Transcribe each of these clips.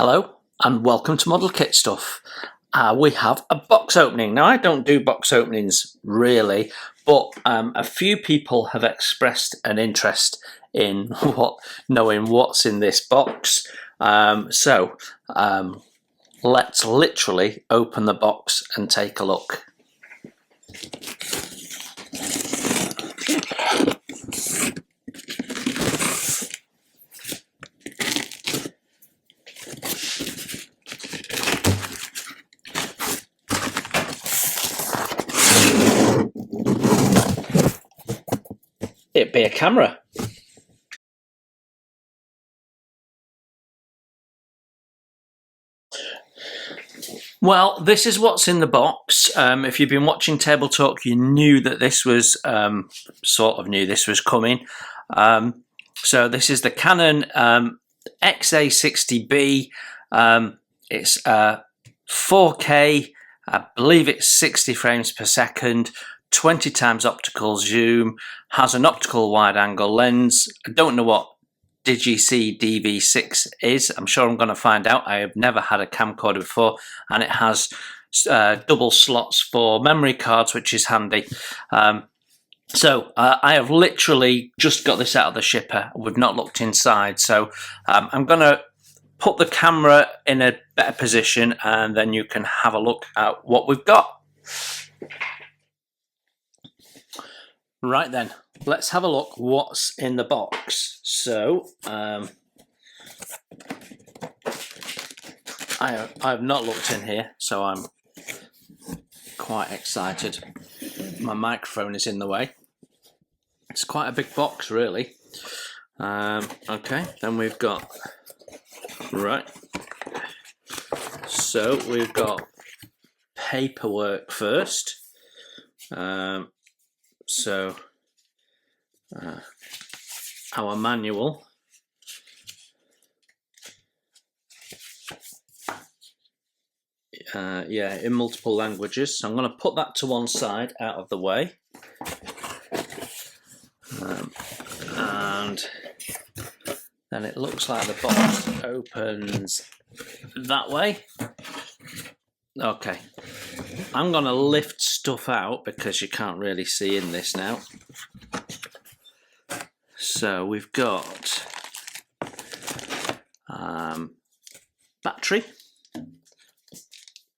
Hello and welcome to Model Kit Stuff. We have a box opening. Now I don't do box openings really, but a few people have expressed an interest in knowing what's in this box. So let's literally open the box and take a look. It'd be a camera. Well, this is what's in the box. If you've been watching Table Talk, you knew that this was knew this was coming. So this is the Canon XA60B. It's 4K. I believe it's 60 frames per second. 20 times optical zoom, has an optical wide angle lens. I don't know what Digi-C DV6 is. I'm sure I'm going to find out. I have never had a camcorder before, and it has double slots for memory cards, which is handy. So I have literally just got this out of the shipper. We've not looked inside, so I'm going to put the camera in a better position, and then you can have a look at what we've got. Right then, let's have a look what's in the box. So, I have not looked in here, so I'm quite excited. My microphone is in the way. It's quite a big box, really. Okay, then we've got, right. So we've got paperwork first. So our manual, in multiple languages. So I'm going to put that to one side out of the way, and then it looks like the box opens that way. Okay, I'm going to lift stuff out because you can't really see in this now. So we've got battery. I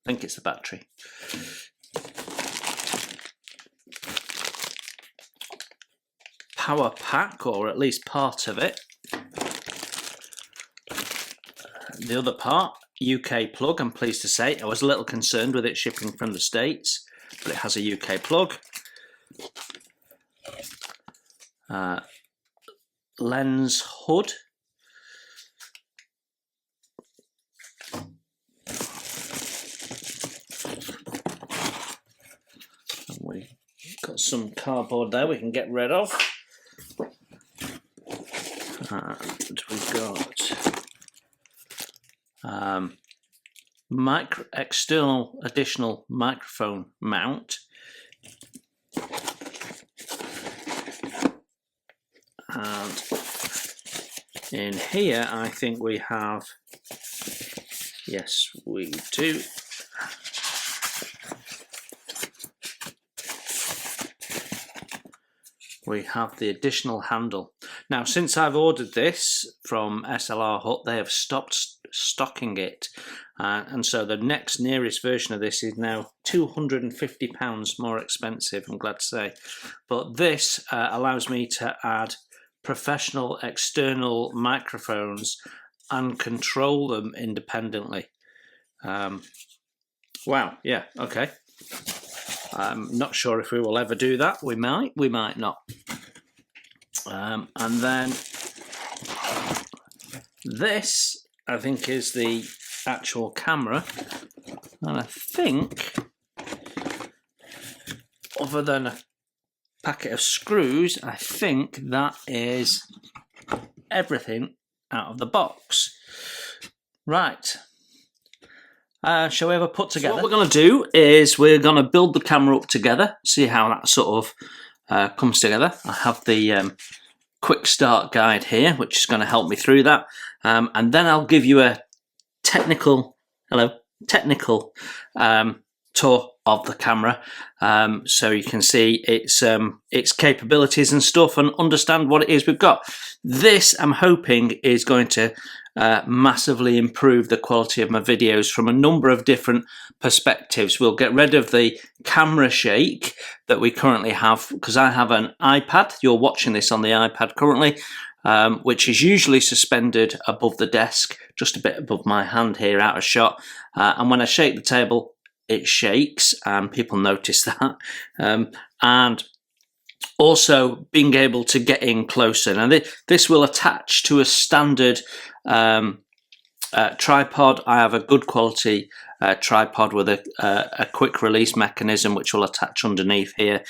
think it's the battery. Power pack, or at least part of it. The other part, UK plug, I'm pleased to say. I was a little concerned with it shipping from the States, but it has a UK plug. Lens hood. And we've got some cardboard there we can get rid of. And we've got external additional microphone mount, and in here I think we have, yes we do, we have the additional handle. Now, since I've ordered this from SLR Hut, they have stopped stocking it, and so the next nearest version of this is now £250 more expensive, I'm glad to say. But this allows me to add professional external microphones and control them independently. Wow, yeah, okay. I'm not sure if we will ever do that. We might not. And then this, I think, is the actual camera, and I think, other than a packet of screws, I think that is everything out of the box. Right. Shall we have a put together? So what we're going to do is we're going to build the camera up together, see how that sort of comes together. I have the quick start guide here, which is going to help me through that, and then I'll give you a technical tour of the camera, so you can see its capabilities and stuff and understand what it is we've got. This, I'm hoping, is going to massively improve the quality of my videos from a number of different perspectives. We'll get rid of the camera shake that we currently have, because I have an iPad. You're watching this on the iPad currently, which is usually suspended above the desk, just a bit above my hand here, out of shot. And when I shake the table, it shakes, and people notice that. And also being able to get in closer. Now this will attach to a standard tripod. I have a good quality tripod with a quick release mechanism which will attach underneath here.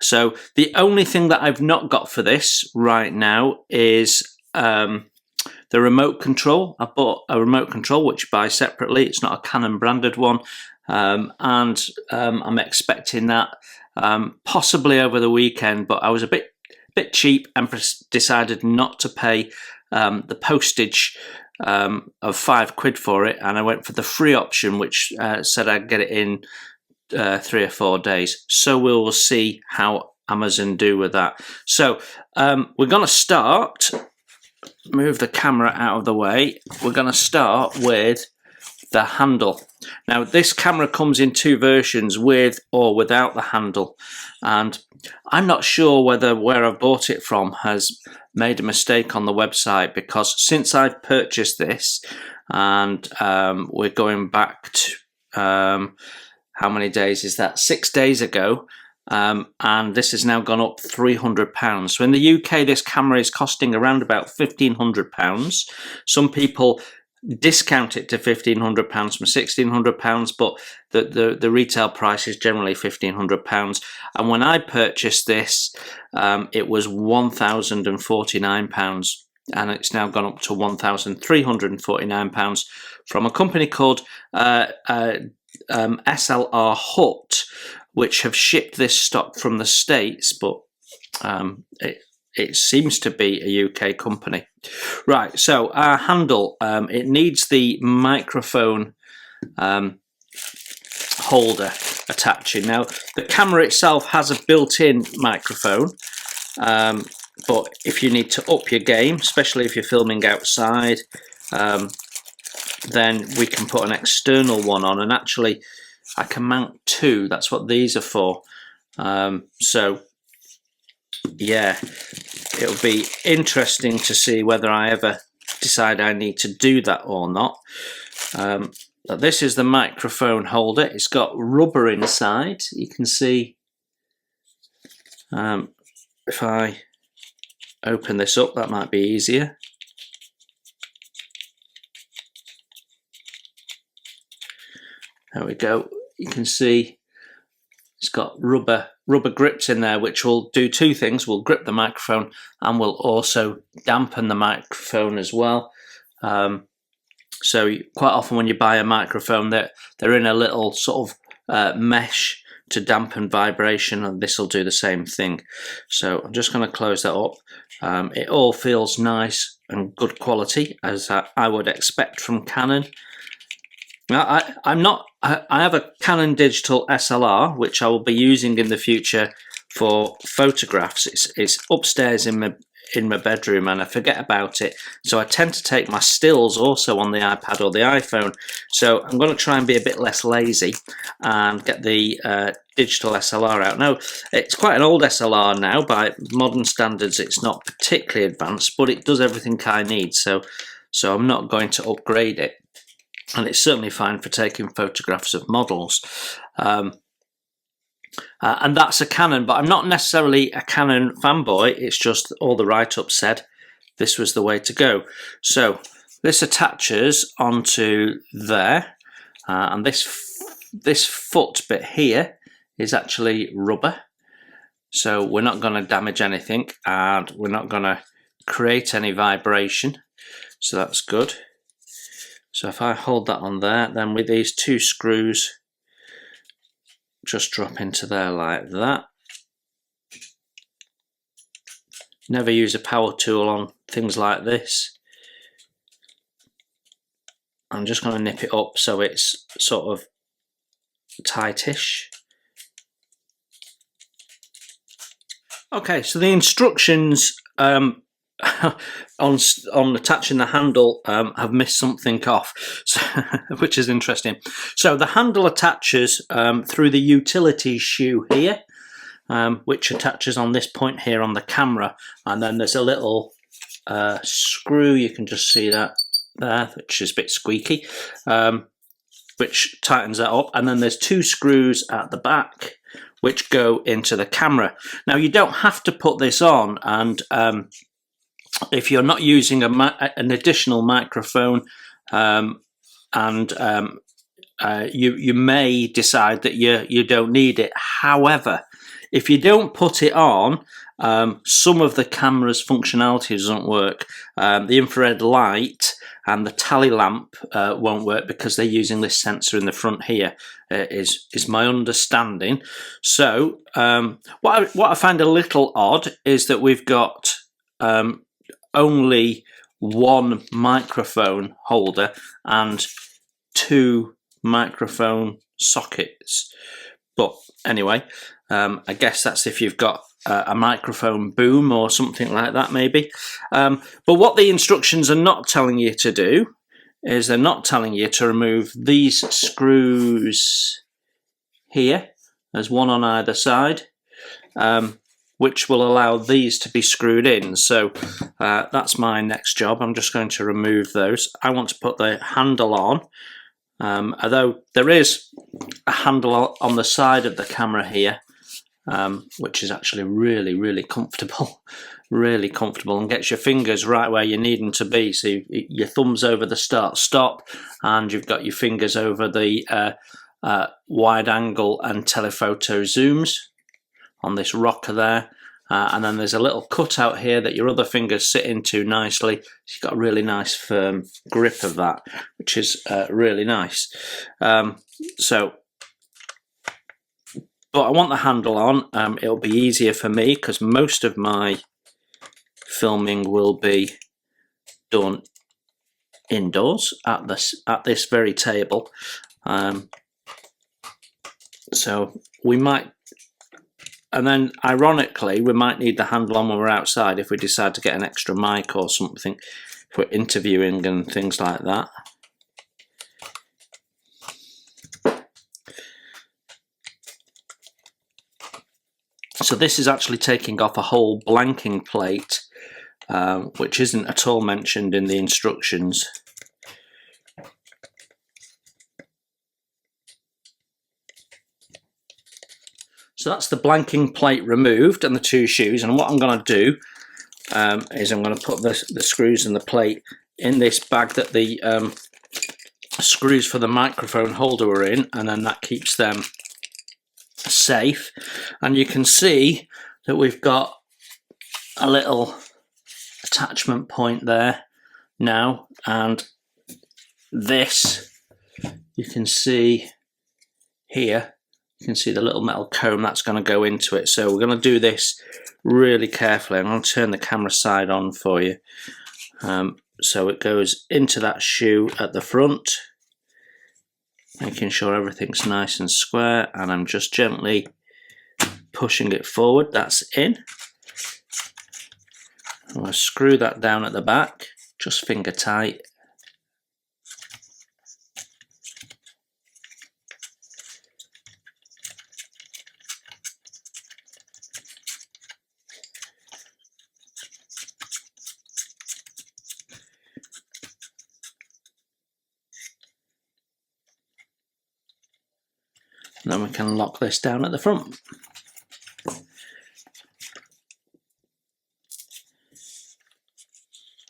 So the only thing that I've not got for this right now is the remote control. I bought a remote control which you buy separately. It's not a Canon branded one. And I'm expecting that possibly over the weekend, but I was a bit cheap and decided not to pay the postage of £5 for it, and I went for the free option, which said I'd get it in 3 or 4 days. So we'll see how Amazon do with that. So we're going to start, move the camera out of the way, we're going to start with the handle. Now this camera comes in 2 versions, with or without the handle, and I'm not sure whether where I've bought it from has made a mistake on the website, because since I've purchased this, and we're going back to how many days is that? 6 days ago, and this has now gone up £300. So in the UK this camera is costing around about £1,500. Some people discount it to £1,500 from £1,600, but the retail price is generally £1,500. And when I purchased this, it was £1,049, and it's now gone up to £1,349 from a company called SLR Hut, which have shipped this stock from the States, but it seems to be a UK company. Right, so our handle, it needs the microphone holder attaching. Now, the camera itself has a built-in microphone, but if you need to up your game, especially if you're filming outside, then we can put an external one on, and actually I can mount 2. That's what these are for. So yeah, it'll be interesting to see whether I ever decide I need to do that or not. This is the microphone holder. It's got rubber inside. You can see, if I open this up, that might be easier. There we go. You can see it's got rubber grips in there, which will do 2 things. Will grip the microphone and will also dampen the microphone as well. So quite often when you buy a microphone, they're in a little sort of mesh to dampen vibration, and this will do the same thing. So I'm just going to close that up. It all feels nice and good quality, as I would expect from Canon. Now, I have a Canon Digital SLR, which I will be using in the future for photographs. It's upstairs in my bedroom, and I forget about it. So I tend to take my stills also on the iPad or the iPhone. So I'm going to try and be a bit less lazy and get the digital SLR out. Now, it's quite an old SLR now. By modern standards, it's not particularly advanced, but it does everything I need. So I'm not going to upgrade it. And it's certainly fine for taking photographs of models. And that's a Canon, but I'm not necessarily a Canon fanboy. It's just all the write-ups said this was the way to go. So this attaches onto there, and this foot bit here is actually rubber. So we're not going to damage anything, and we're not going to create any vibration. So that's good. So if I hold that on there, then with these 2 screws, just drop into there like that. Never use a power tool on things like this. I'm just going to nip it up so it's sort of tightish. Okay, so the instructions on attaching the handle have missed something off, so, which is interesting. So the handle attaches through the utility shoe here, which attaches on this point here on the camera, and then there's a little screw, you can just see that there, which is a bit squeaky, which tightens that up, and then there's two screws at the back which go into the camera. Now you don't have to put this on, and if you're not using an additional microphone, you may decide that you don't need it. However, if you don't put it on, some of the camera's functionality doesn't work. The infrared light and the tally lamp won't work because they're using this sensor in the front here, is my understanding. So what I find a little odd is that we've got only one microphone holder and two microphone sockets. But anyway, I guess that's if you've got a microphone boom or something like that, maybe. But what the instructions are not telling you to do is they're not telling you to remove these screws here. There's one on either side, which will allow these to be screwed in. So that's my next job. I'm just going to remove those. I want to put the handle on, although there is a handle on the side of the camera here, which is actually really comfortable, really comfortable, and gets your fingers right where you need them to be. So your thumb's over the start-stop, and you've got your fingers over the wide-angle and telephoto zooms on this rocker there. And then there's a little cutout here that your other fingers sit into nicely. So you've got a really nice firm grip of that, which is really nice. But I want the handle on. It'll be easier for me because most of my filming will be done indoors at this very table. So we might, and then ironically, we might need the handle on when we're outside if we decide to get an extra mic or something for interviewing and things like that. So this is actually taking off a whole blanking plate, which isn't at all mentioned in the instructions. So that's the blanking plate removed and the two shoes, and what I'm going to do is I'm going to put the screws and the plate in this bag that the screws for the microphone holder are in, and then that keeps them safe. And you can see that we've got a little attachment point there now, and this, you can see here, you can see the little metal comb that's going to go into it. So we're going to do this really carefully. I'm going to turn the camera side on for you. So it goes into that shoe at the front, making sure everything's nice and square, and I'm just gently pushing it forward. That's in. I'm going to screw that down at the back, just finger tight. And then we can lock this down at the front.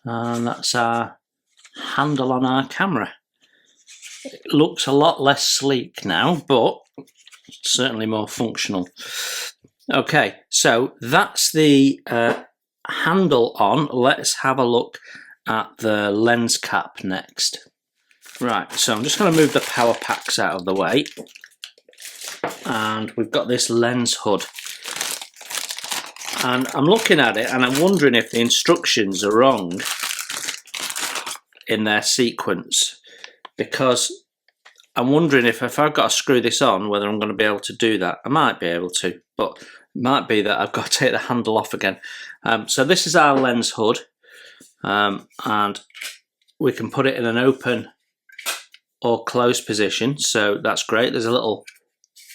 And that's our handle on our camera. It looks a lot less sleek now, but certainly more functional. Okay, so that's the handle on. Let's have a look at the lens cap next. Right, so I'm just going to move the power packs out of the way. And we've got this lens hood. And I'm looking at it and I'm wondering if the instructions are wrong in their sequence. because I'm wondering if I've got to screw this on, whether I'm going to be able to do that. I might be able to, but it might be that I've got to take the handle off again. So this is our lens hood, and we can put it in an open or closed position, so that's great. There's a little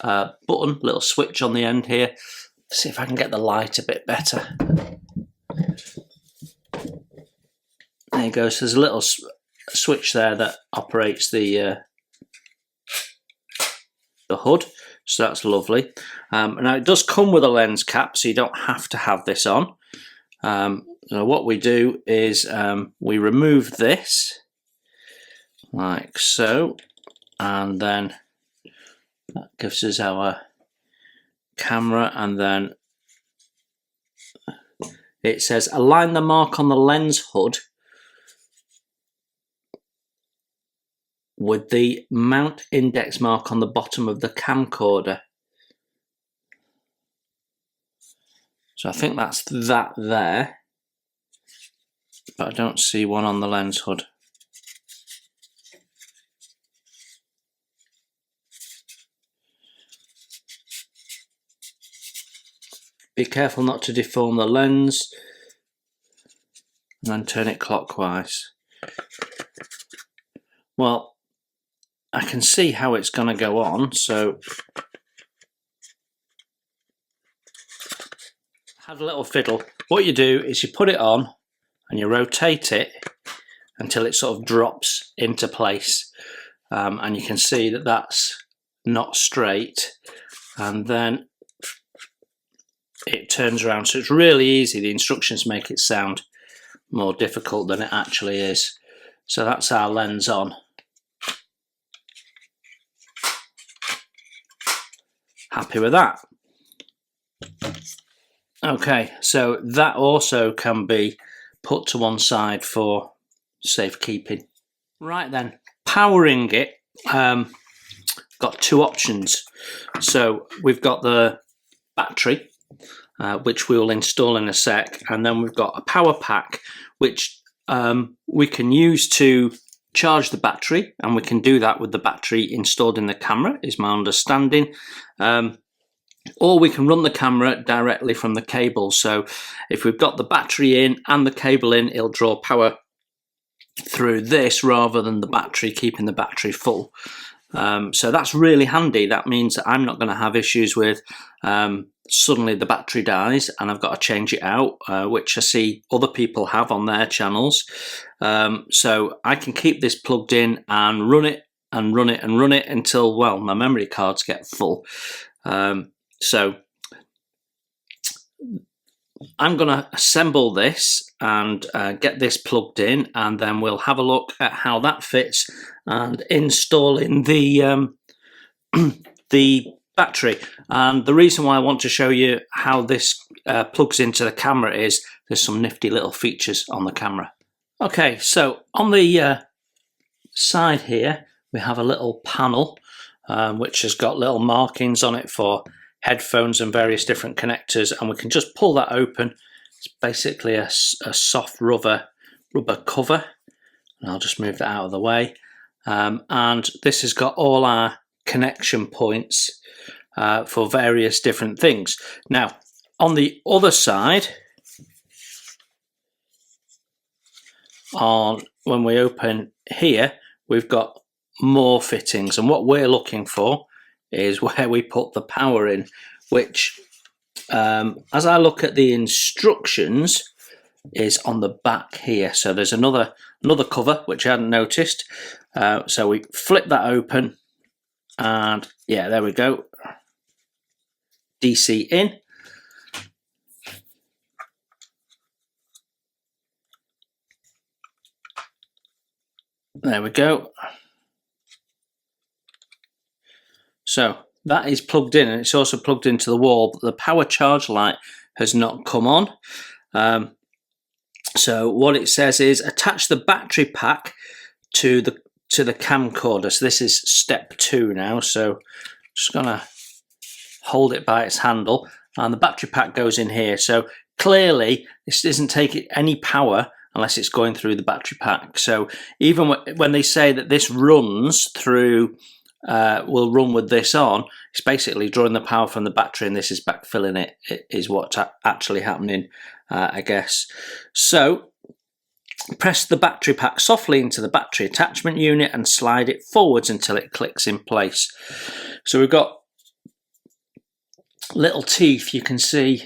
button, little switch on the end here. Let's see if I can get the light a bit better. There you go. So there's a little switch there that operates the hood, so that's lovely. Now it does come with a lens cap, so you don't have to have this on. So what we do is we remove this like so, and then that gives us our camera, and then it says align the mark on the lens hood with the mount index mark on the bottom of the camcorder. So I think that's that there, but I don't see one on the lens hood. Be careful not to deform the lens, and then turn it clockwise. Well, I can see how it's going to go on, so have a little fiddle. What you do is you put it on and you rotate it until it sort of drops into place, and you can see that that's not straight, and then it turns around. So it's really easy. The instructions make it sound more difficult than it actually is. So that's our lens on. Happy with that? Okay, so that also can be put to one side for safekeeping. Right then, powering it, got two options. So we've got the battery, which we will install in a sec, and then we've got a power pack, which we can use to charge the battery, and we can do that with the battery installed in the camera, is my understanding. Or we can run the camera directly from the cable. So if we've got the battery in and the cable in, it'll draw power through this rather than the battery, keeping the battery full. So that's really handy. That means that I'm not going to have issues with suddenly the battery dies and I've got to change it out, which I see other people have on their channels. So I can keep this plugged in and run it and run it and run it until, well, my memory cards get full. So I'm going to assemble this and get this plugged in, and then we'll have a look at how that fits and installing the the battery. And the reason why I want to show you how this plugs into the camera is there's some nifty little features on the camera. Okay, so on the side here we have a little panel which has got little markings on it for headphones and various different connectors, and we can just pull that open. It's basically a soft rubber cover, and I'll just move that out of the way. And this has got all our connection points for various different things. Now, on the other side, when we open here, we've got more fittings, and what we're looking for is where we put the power in, which as I look at the instructions is on the back here. So there's another cover which I hadn't noticed. So we flip that open, and yeah, there we go. DC in. There we go. So that is plugged in, and it's also plugged into the wall, but the power charge light has not come on. So what it says is attach the battery pack to the camcorder. So this is step 2 now. So just gonna hold it by its handle, and the battery pack goes in here. So clearly this isn't taking any power unless it's going through the battery pack. So even when they say that this runs through, will run with this on, it's basically drawing the power from the battery and this is backfilling it is what's actually happening, I guess. So press the battery pack softly into the battery attachment unit and slide it forwards until it clicks in place. So we've got little teeth, you can see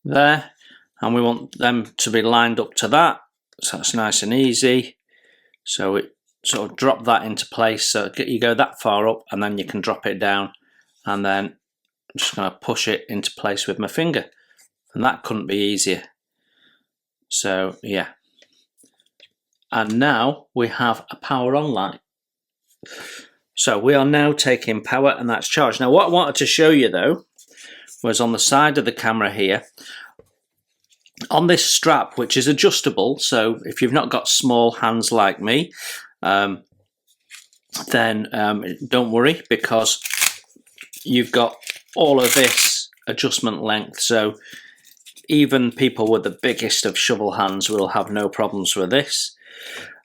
there, and we want them to be lined up to that, so that's nice and easy. So it sort of drop that into place, so you go that far up and then you can drop it down, and then I'm just going to push it into place with my finger, and that couldn't be easier. So yeah, and now we have a power on light. So we are now taking power and that's charged. Now what I wanted to show you though was on the side of the camera here, on this strap, which is adjustable, so if you've not got small hands like me, then don't worry, because you've got all of this adjustment length, so even people with the biggest of shovel hands will have no problems with this.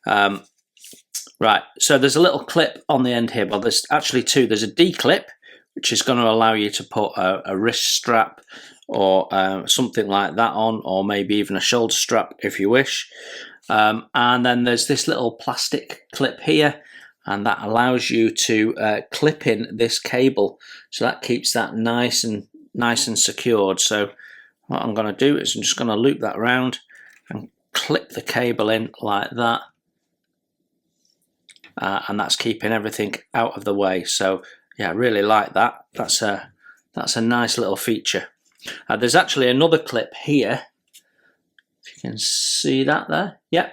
Right, so there's a little clip on the end here. Well, there's actually two. There's a D clip, which is going to allow you to put a wrist strap or something like that on, or maybe even a shoulder strap if you wish. And then there's this little plastic clip here, and that allows you to clip in this cable, so that keeps that nice and secured. So what I'm going to do is I'm just going to loop that around and clip the cable in like that. And that's keeping everything out of the way. So yeah, I really like that. That's a nice little feature. There's actually another clip here, if you can see that there. Yeah.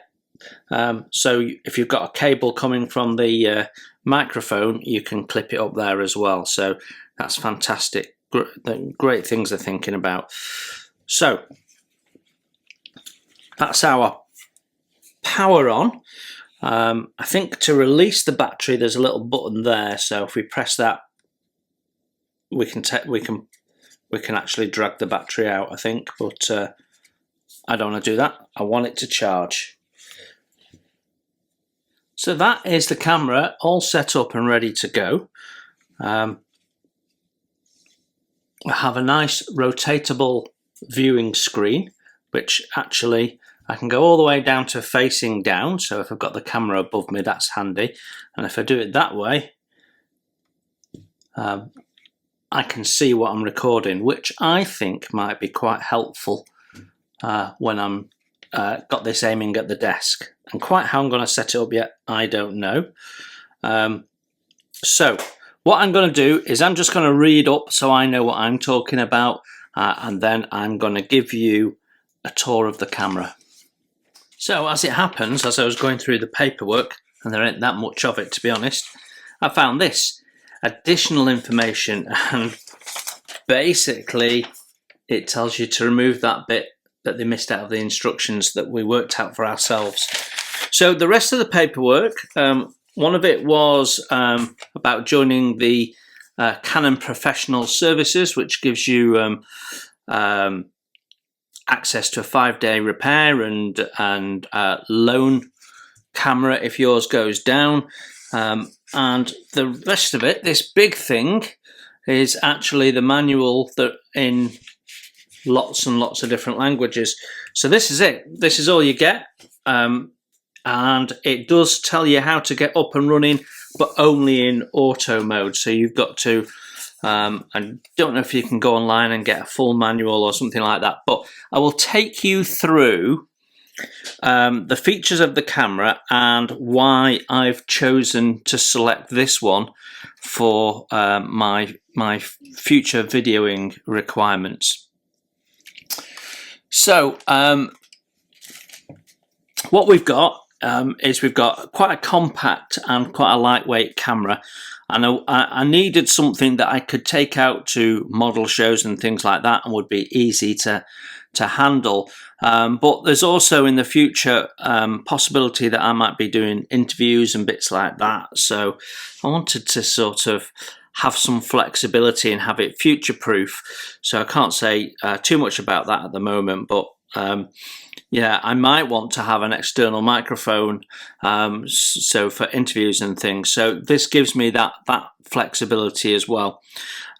So if you've got a cable coming from the microphone, you can clip it up there as well. So that's fantastic. Great things they're thinking about. So that's our power on. I think to release the battery, there's a little button there. So if we press that, we can actually drag the battery out, I think. But I don't want to do that. I want it to charge. So that is the camera all set up and ready to go. I have a nice rotatable viewing screen, which actually I can go all the way down to facing down, so if I've got the camera above me, that's handy. And if I do it that way, I can see what I'm recording, which I think might be quite helpful when I'm got this aiming at the desk. And quite how I'm going to set it up yet, I don't know. So what I'm going to do is I'm just going to read up so I know what I'm talking about, and then I'm going to give you a tour of the camera. So as it happens, as I was going through the paperwork, and there ain't that much of it to be honest, I found this additional information, and basically it tells you to remove that bit that they missed out of the instructions that we worked out for ourselves. So the rest of the paperwork, one of it was about joining the Canon Professional Services, which gives you access to a 5-day repair and loan camera if yours goes down. And the rest of it, this big thing, is actually the manual that in lots and lots of different languages. So this is it. This is all you get. And it does tell you how to get up and running, but only in auto mode. So you've got to I don't know if you can go online and get a full manual or something like that, but I will take you through the features of the camera and why I've chosen to select this one for my future videoing requirements. So what we've got is we've got quite a compact and quite a lightweight camera. And I needed something that I could take out to model shows and things like that and would be easy to handle. But there's also in the future possibility that I might be doing interviews and bits like that. So I wanted to sort of have some flexibility and have it future proof. So I can't say too much about that at the moment, but Yeah, I might want to have an external microphone, so for interviews and things. So this gives me that flexibility as well.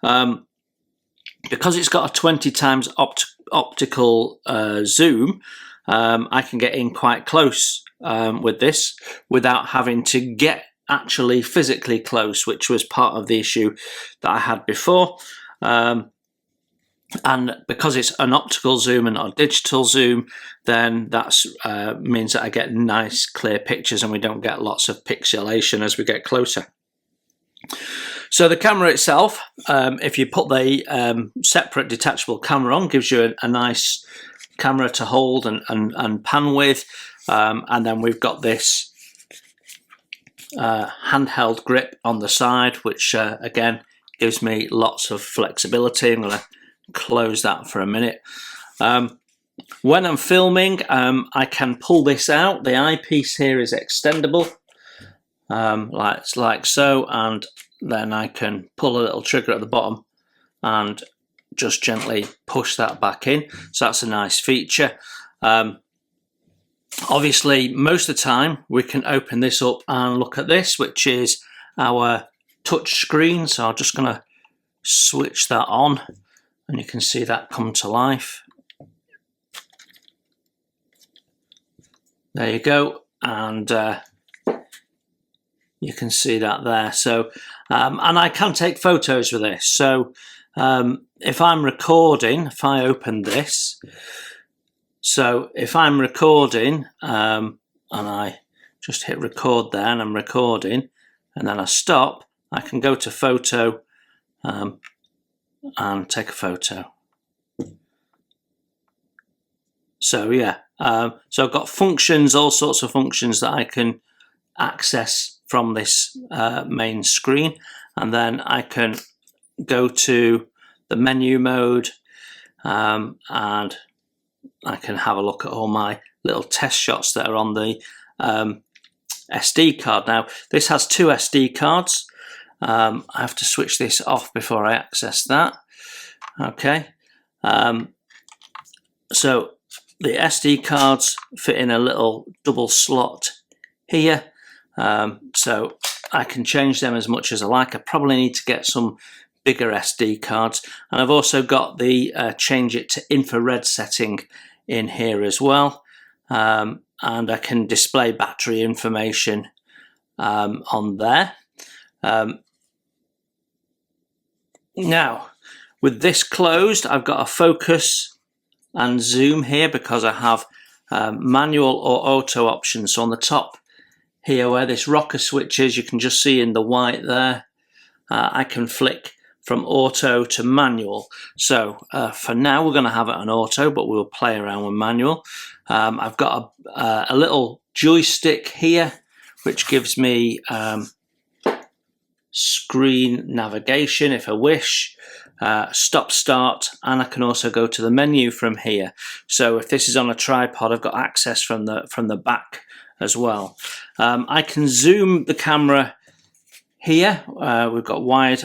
Because it's got a 20 times optical zoom, I can get in quite close with this without having to get actually physically close, which was part of the issue that I had before. And because it's an optical zoom and not a digital zoom, then that means that I get nice clear pictures and we don't get lots of pixelation as we get closer. So the camera itself, if you put the separate detachable camera on, gives you a nice camera to hold and pan with. And then we've got this handheld grip on the side, which again gives me lots of flexibility. I'm going to close that for a minute. When I'm filming, I can pull this out. The eyepiece here is extendable, like so, and then I can pull a little trigger at the bottom and just gently push that back in. So that's a nice feature. Obviously, most of the time we can open this up and look at this, which is our touch screen. So I'm just going to switch that on and you can see that come to life. There you go, and you can see that there. So, and I can take photos with this. So if I'm recording, if I open this, so if I'm recording and I just hit record there and I'm recording and then I stop, I can go to photo and take a photo. So yeah, so I've got functions, all sorts of functions that I can access from this main screen, and then I can go to the menu mode and I can have a look at all my little test shots that are on the SD card. Now this has two SD cards. I have to switch this off before I access that. Okay, so the SD cards fit in a little double slot here, so I can change them as much as I like. I probably need to get some bigger SD cards, and I've also got the change it to infrared setting in here as well, and I can display battery information on there. Now with this closed, I've got a focus and zoom here because I have manual or auto options. So on the top here where this rocker switch is, you can just see in the white there, I can flick from auto to manual. So for now we're going to have it on auto, but we'll play around with manual. I've got a little joystick here which gives me screen navigation if I wish, stop start, and I can also go to the menu from here. So if this is on a tripod, I've got access from the back as well. I can zoom the camera here. We've got wide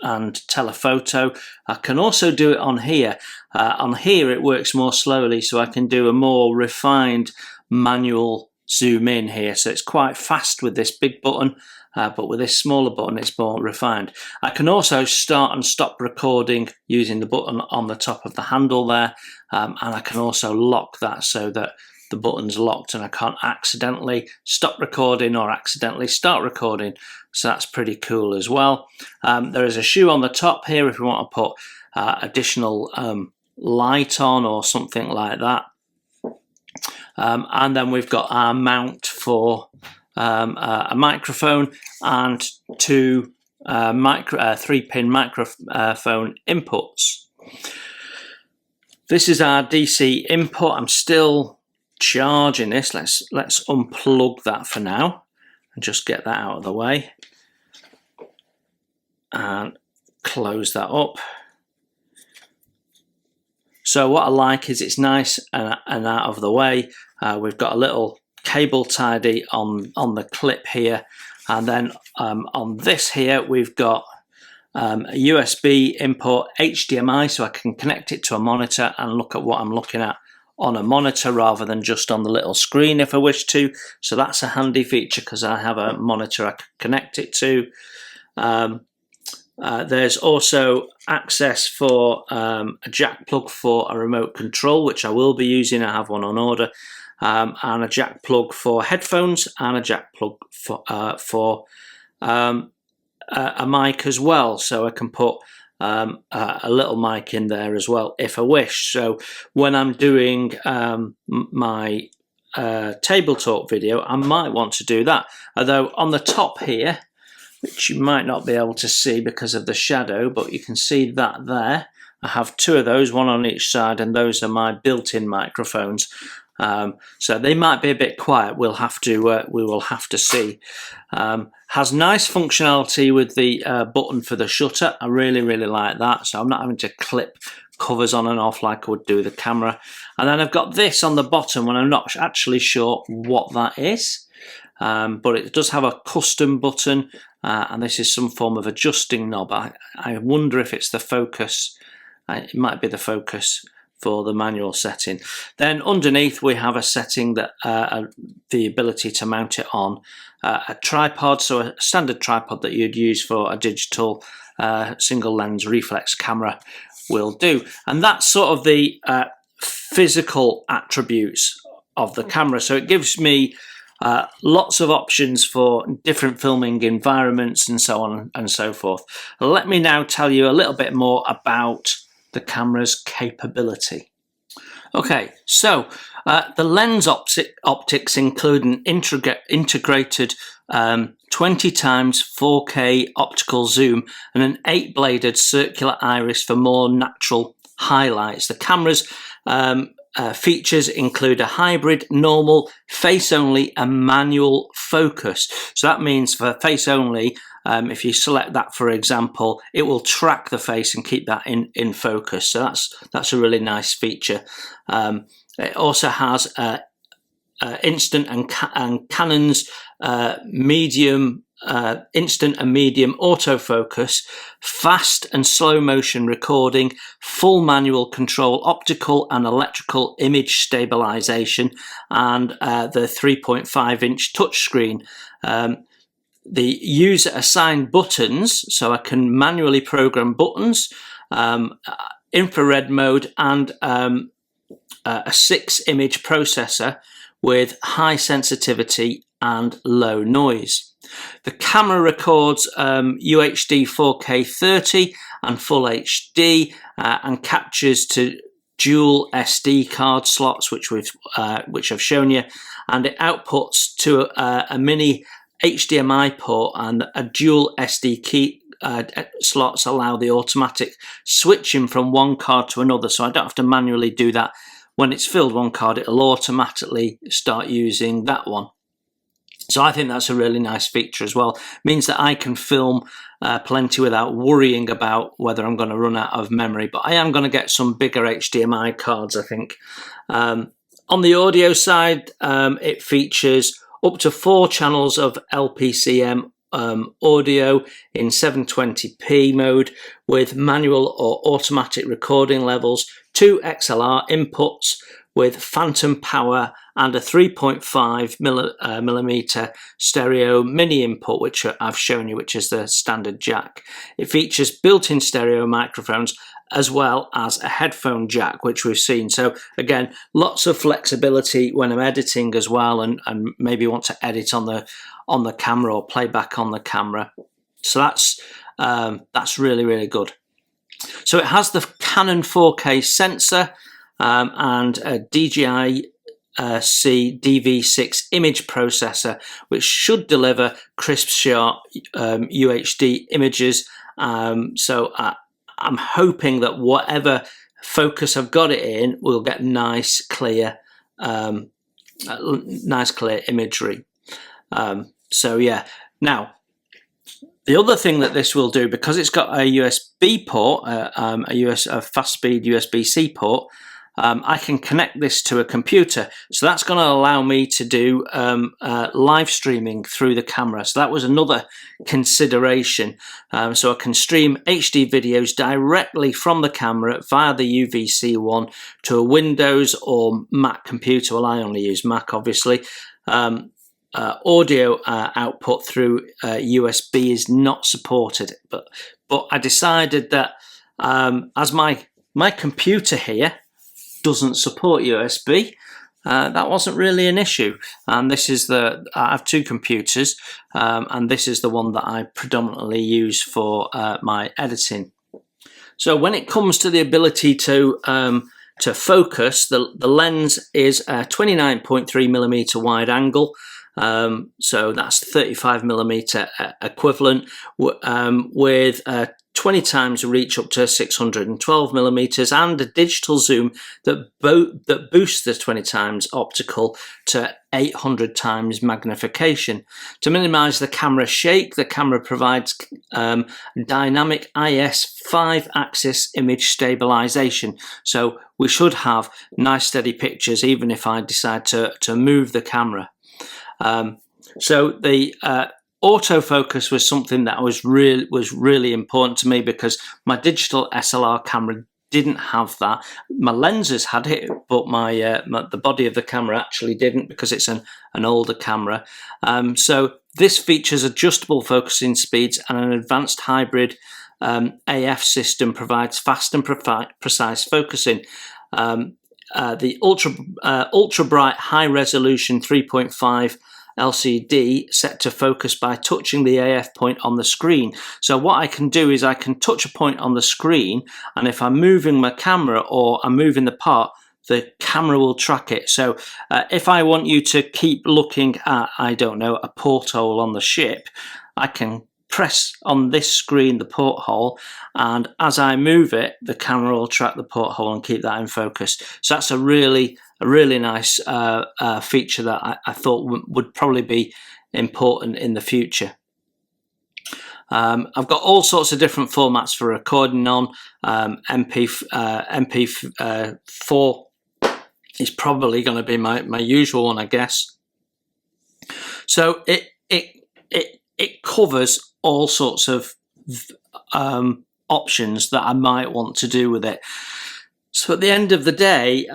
and telephoto. I can also do it on here. On here it works more slowly, so I can do a more refined manual zoom in here. So it's quite fast with this big button, but with this smaller button it's more refined. I can also start and stop recording using the button on the top of the handle there, and I can also lock that so that the button's locked and I can't accidentally stop recording or accidentally start recording. So that's pretty cool as well. There is a shoe on the top here if you want to put additional light on or something like that. And then we've got our mount for a microphone and two 3-pin microphone inputs. This is our DC input. I'm still charging this. Let's unplug that for now and just get that out of the way and close that up. So what I like is it's nice and out of the way. We've got a little cable tidy on the clip here, and then on this here we've got a USB input HDMI, so I can connect it to a monitor and look at what I'm looking at on a monitor rather than just on the little screen if I wish to. So that's a handy feature because I have a monitor I can connect it to. There's also access for a jack plug for a remote control, which I will be using. I have one on order, and a jack plug for headphones, and a jack plug for a mic as well. So I can put a little mic in there as well if I wish. So when I'm doing my table talk video, I might want to do that. Although on the top here, which you might not be able to see because of the shadow, but you can see that there. I have two of those, one on each side, and those are my built-in microphones. So they might be a bit quiet. We will have to see. Has nice functionality with the button for the shutter. I really like that. So I'm not having to clip covers on and off like I would do with the camera. And then I've got this on the bottom when I'm not actually sure what that is. But it does have a custom button, and this is some form of adjusting knob. I wonder if it's the focus. It might be the focus for the manual setting. Then underneath we have a setting that the ability to mount it on a tripod, so a standard tripod that you'd use for a digital single lens reflex camera will do. And that's sort of the physical attributes of the camera. So it gives me lots of options for different filming environments and so on and so forth. Let me now tell you a little bit more about the camera's capability. Okay, so the lens optics include an integrated 20 times 4K optical zoom and an 8-bladed circular iris for more natural highlights. The camera's features include a hybrid, normal, face-only and manual focus. So that means for face-only, if you select that, for example, it will track the face and keep that in focus. So that's a really nice feature. It also has instant and Canon's medium instant and medium autofocus, fast and slow motion recording, full manual control, optical and electrical image stabilization, and the 3.5-inch touchscreen. The user assigned buttons, so I can manually program buttons, infrared mode, and a 6-image processor with high sensitivity and low noise. The camera records UHD 4K 30 and Full HD and captures to dual SD card slots, which I've shown you, and it outputs to a mini HDMI port, and a dual SD key slots allow the automatic switching from one card to another, so I don't have to manually do that. When it's filled one card, it'll automatically start using that one. So I think that's a really nice feature as well. It means that I can film plenty without worrying about whether I'm going to run out of memory. But I am going to get some bigger HDMI cards, I think. On the audio side, it features up to 4 channels of LPCM audio in 720p mode with manual or automatic recording levels, 2 XLR inputs with phantom power, and a 3.5 millimeter stereo mini input, which I've shown you, which is the standard jack. It features built-in stereo microphones as well as a headphone jack, which we've seen. So again, lots of flexibility when I'm editing as well, and maybe want to edit on the camera or play back on the camera. So that's really good. So it has the Canon 4K sensor and a DJI C DV6 image processor, which should deliver crisp, sharp UHD images. So I'm hoping that whatever focus I've got it in will get nice, clear imagery. So yeah. Now, the other thing that this will do, because it's got a USB port, a fast-speed USB-C port, I can connect this to a computer. So that's going to allow me to do live streaming through the camera. So that was another consideration. So I can stream HD videos directly from the camera via the UVC one to a Windows or Mac computer. Well, I only use Mac, obviously. Audio output through USB is not supported, but I decided that as my computer here doesn't support USB, that wasn't really an issue. And this is I have two computers, and this is the one that I predominantly use for my editing. So when it comes to the ability to focus, the lens is a 29.3mm wide angle. So that's 35mm equivalent, with 20 times reach up to 612mm, and a digital zoom that boosts the 20 times optical to 800 times magnification. To minimize the camera shake, the camera provides dynamic IS 5-axis image stabilization. So we should have nice steady pictures even if I decide to move the camera. So the autofocus was something that was really important to me, because my digital SLR camera didn't have that. My lenses had it, but the body of the camera actually didn't, because it's an older camera. So this features adjustable focusing speeds, and an advanced hybrid AF system provides fast and precise focusing. The ultra bright high resolution 3.5 LCD set to focus by touching the AF point on the screen. So what I can do is I can touch a point on the screen, and if I'm moving my camera or I'm moving the part, the camera will track it. So if I want you to keep looking at, I don't know, a porthole on the ship, I can press on this screen the porthole, and as I move it, the camera will track the porthole and keep that in focus. So that's a really nice feature that I thought would probably be important in the future. I've got all sorts of different formats for recording on. MP4 is probably going to be my usual one, I guess. So it covers all sorts of options that I might want to do with it. So at the end of the day,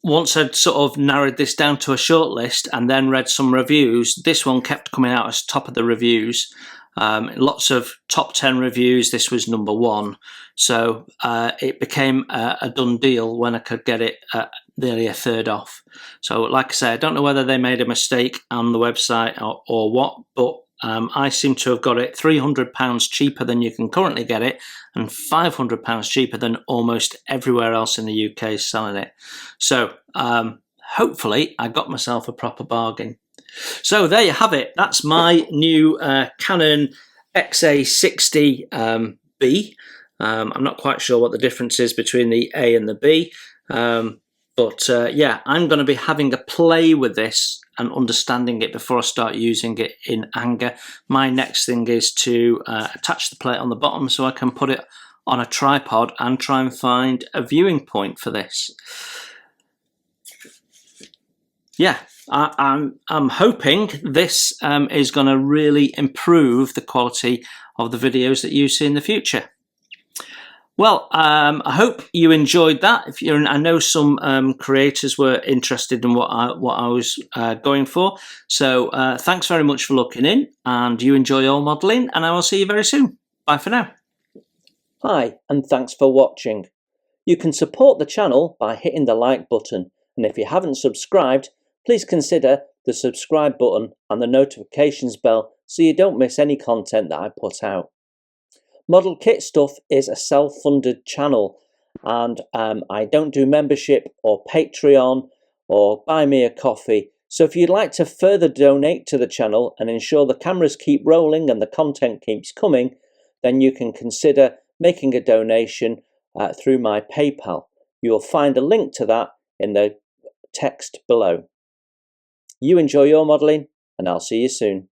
once I'd sort of narrowed this down to a short list and then read some reviews, this one kept coming out as top of the reviews. Lots of top 10 reviews. This was number 1. So it became a done deal when I could get it nearly a third off. So like I say, I don't know whether they made a mistake on the website or what, but I seem to have got it £300 cheaper than you can currently get it, and £500 cheaper than almost everywhere else in the UK is selling it. So hopefully I got myself a proper bargain. So there you have it. That's my new Canon XA60B. I'm not quite sure what the difference is between the A and the B. But yeah, I'm going to be having a play with this and understanding it before I start using it in anger. My next thing is to attach the plate on the bottom so I can put it on a tripod and try and find a viewing point for this. Yeah, I'm hoping this is going to really improve the quality of the videos that you see in the future. Well, I hope you enjoyed that. I know some creators were interested in what I was going for. So thanks very much for looking in, and you enjoy your modelling, and I will see you very soon. Bye for now. Hi, and thanks for watching. You can support the channel by hitting the like button, and if you haven't subscribed, please consider the subscribe button and the notifications bell so you don't miss any content that I put out. Model Kit Stuff is a self-funded channel, and I don't do membership or Patreon or buy me a coffee. So if you'd like to further donate to the channel and ensure the cameras keep rolling and the content keeps coming, then you can consider making a donation through my PayPal. You will find a link to that in the text below. You enjoy your modelling, and I'll see you soon.